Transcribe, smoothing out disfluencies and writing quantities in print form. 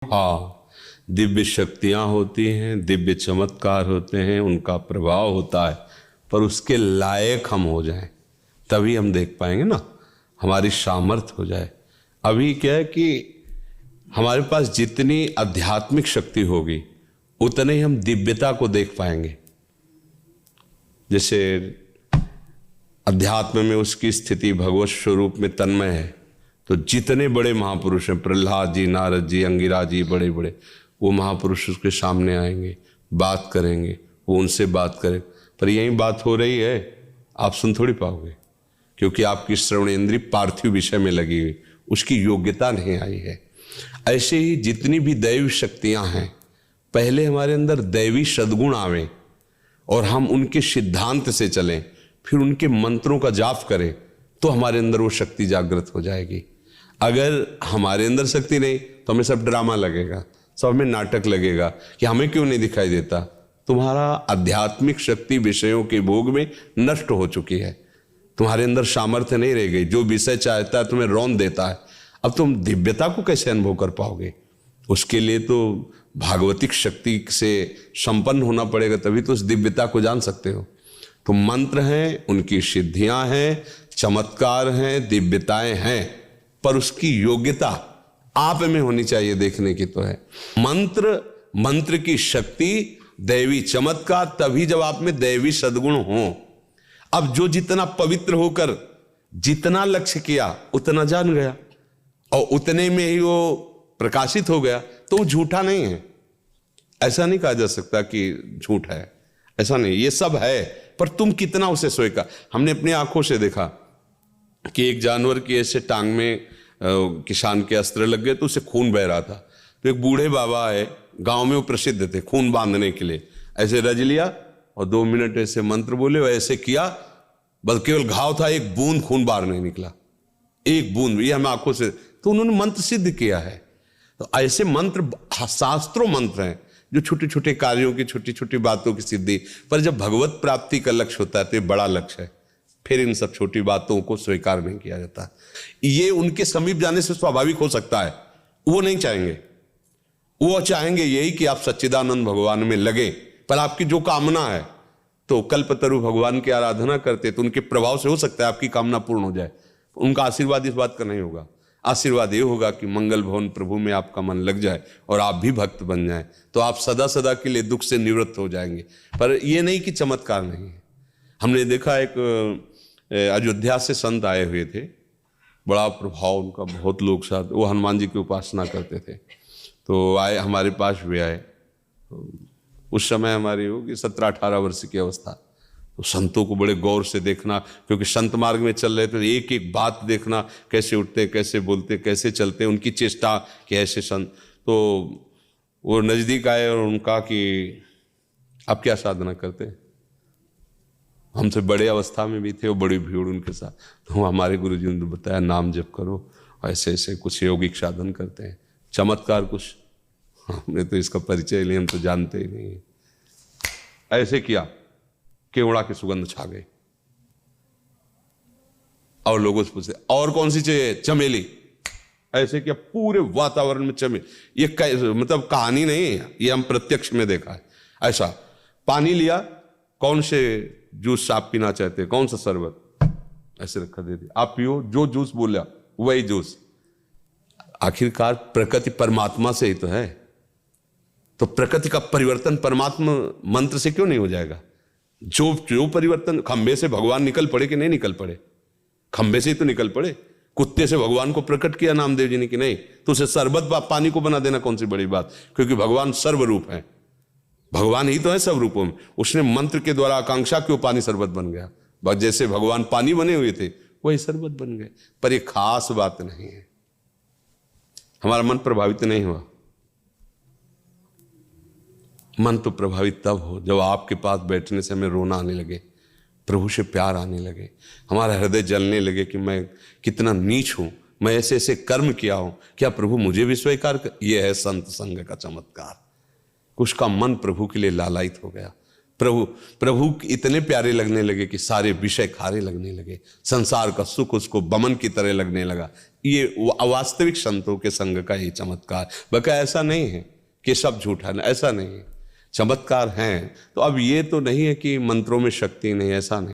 हाँ, दिव्य शक्तियाँ होती हैं, दिव्य चमत्कार होते हैं, उनका प्रभाव होता है, पर उसके लायक हम हो जाएं तभी हम देख पाएंगे ना, हमारी सामर्थ्य हो जाए। अभी क्या है कि हमारे पास जितनी आध्यात्मिक शक्ति होगी उतने ही हम दिव्यता को देख पाएंगे। जैसे अध्यात्म में उसकी स्थिति भगवत स्वरूप में तन्मय है, तो जितने बड़े महापुरुष हैं, प्रहलाद जी, नारद जी, अंगिरा जी, बड़े बड़े, वो महापुरुष उसके सामने आएंगे, बात करेंगे, वो उनसे बात करें, पर यही बात हो रही है, आप सुन थोड़ी पाओगे, क्योंकि आपकी श्रवणेंद्रिय पार्थिव विषय में लगी हुई, उसकी योग्यता नहीं आई है। ऐसे ही जितनी भी दैवी शक्तियां हैं, पहले हमारे अंदर दैवी सद्गुण आवे और हम उनके सिद्धांत से चलें, फिर उनके मंत्रों का जाप करें, तो हमारे अंदर वो शक्ति जागृत हो जाएगी। अगर हमारे अंदर शक्ति नहीं तो हमें सब ड्रामा लगेगा, सब हमें नाटक लगेगा कि हमें क्यों नहीं दिखाई देता। तुम्हारा आध्यात्मिक शक्ति विषयों के भोग में नष्ट हो चुकी है, तुम्हारे अंदर सामर्थ्य नहीं रह गई। जो विषय चाहता है तुम्हें रौंद देता है। अब तुम दिव्यता को कैसे अनुभव कर पाओगे? उसके लिए तो भागवतिक शक्ति से संपन्न होना पड़ेगा, तभी तो उस दिव्यता को जान सकते हो। तो मंत्र हैं, उनकी सिद्धियां हैं, चमत्कार हैं, दिव्यताएं हैं, पर उसकी योग्यता आप में होनी चाहिए, देखने की तो है। मंत्र की शक्ति, दैवी चमत्कार तभी जब आप में दैवी सद्गुण हो। अब जो जितना पवित्र होकर जितना लक्ष्य किया उतना जान गया और उतने में ही वो प्रकाशित हो गया, तो वो झूठा नहीं है। ऐसा नहीं कहा जा सकता कि झूठ है, ऐसा नहीं, ये सब है, पर तुम कितना उसे स्वीकार। हमने अपनी आंखों से देखा कि एक जानवर की ऐसे टांग में किसान के अस्त्र लग गए तो उसे खून बह रहा था। तो एक बूढ़े बाबा है, गांव में वो प्रसिद्ध थे खून बांधने के लिए, ऐसे रज लिया और 2 मिनट ऐसे मंत्र बोले और ऐसे किया, बस केवल घाव था, एक बूंद खून बाहर नहीं निकला, एक बूंद। ये हम आंखों से, तो उन्होंने मंत्र सिद्ध किया है। तो ऐसे मंत्र शास्त्रों मंत्र हैं जो छोटे छोटे कार्यों की, छोटी छोटी बातों की सिद्धि। पर जब भगवत प्राप्ति का लक्ष्य होता है तो ये बड़ा लक्ष्य है, फिर इन सब छोटी बातों को स्वीकार नहीं किया जाता। ये उनके समीप जाने से स्वाभाविक हो सकता है, वो नहीं चाहेंगे। वो चाहेंगे यही कि आप सच्चिदानंद भगवान में लगे, पर आपकी जो कामना है, तो कल्पतरु भगवान की आराधना करते तो उनके प्रभाव से हो सकता है आपकी कामना पूर्ण हो जाए। उनका आशीर्वाद इस बात का नहीं होगा। आशीर्वाद ये होगा कि मंगल भवन प्रभु में आपका मन लग जाए और आप भी भक्त बन जाएं, तो आप सदा सदा के लिए दुख से निवृत्त हो जाएंगे। पर ये नहीं कि चमत्कार नहीं है। हमने देखा एक अयोध्या से संत आए हुए थे, बड़ा प्रभाव उनका, बहुत लोग साथ, वो हनुमान जी की उपासना करते थे। तो आए, हमारे पास भी आए। उस समय हमारी होगी 17-18 वर्ष की अवस्था। तो संतों को बड़े गौर से देखना, क्योंकि संत मार्ग में चल रहे थे, एक एक बात देखना, कैसे उठते, कैसे बोलते, कैसे चलते, उनकी चेष्टा कि ऐसे संत। तो वो नज़दीक आए और उनका कि आप क्या साधना करते? हमसे बड़े अवस्था में भी थे और बड़ी भीड़ उनके साथ। तो हमारे गुरु जी ने बताया, नाम जप करो, ऐसे ऐसे कुछ यौगिक साधन करते हैं, चमत्कार कुछ। हमने तो इसका परिचय लिया, हम तो जानते ही नहीं। ऐसे किया, केवड़ा की सुगंध छा गई और लोगों से पूछते और कौन सी चाहिए? चमेली। ऐसे किया, पूरे वातावरण में चमेली। ये मतलब कहानी नहीं है, ये हम प्रत्यक्ष में देखा है। ऐसा पानी लिया, कौन से जूस आप पीना चाहते हैं, कौन सा शरबत, ऐसे रखा, दे दिया, आप पियो, जो जूस बोला वही जूस। आखिरकार प्रकृति परमात्मा से ही तो है, तो प्रकृति का परिवर्तन परमात्मा मंत्र से क्यों नहीं हो जाएगा? जो परिवर्तन, खंबे से भगवान निकल पड़े कि नहीं निकल पड़े? खंबे से ही तो निकल पड़े। कुत्ते से भगवान को प्रकट किया नामदेव जी ने कि नहीं, तो उसे शरबत पानी को बना देना कौन सी बड़ी बात? क्योंकि भगवान सर्वरूप है, भगवान ही तो है सब रूपों में। उसने मंत्र के द्वारा आकांक्षा क्यों पानी शरबत बन गया। बस जैसे भगवान पानी बने हुए थे वही शरबत बन गए। पर यह खास बात नहीं है, हमारा मन प्रभावित नहीं हुआ। मन तो प्रभावित तब हो जब आपके पास बैठने से हमें रोना आने लगे, प्रभु से प्यार आने लगे, हमारा हृदय जलने लगे कि मैं कितना नीच हूं, मैं ऐसे ऐसे कर्म किया हूं, क्या प्रभु मुझे भी स्वीकार कर? यह है संग का चमत्कार। उसका मन प्रभु के लिए लालायित हो गया। प्रभु इतने प्यारे लगने लगे कि सारे विषय खारे लगने लगे, संसार का सुख उसको बमन की तरह लगने लगा। ये वास्तविक संतों के संग का ही चमत्कार। बल्कि ऐसा नहीं है कि सब झूठा है, ऐसा नहीं है, चमत्कार हैं। तो अब ये तो नहीं है कि मंत्रों में शक्ति नहीं, ऐसा नहीं।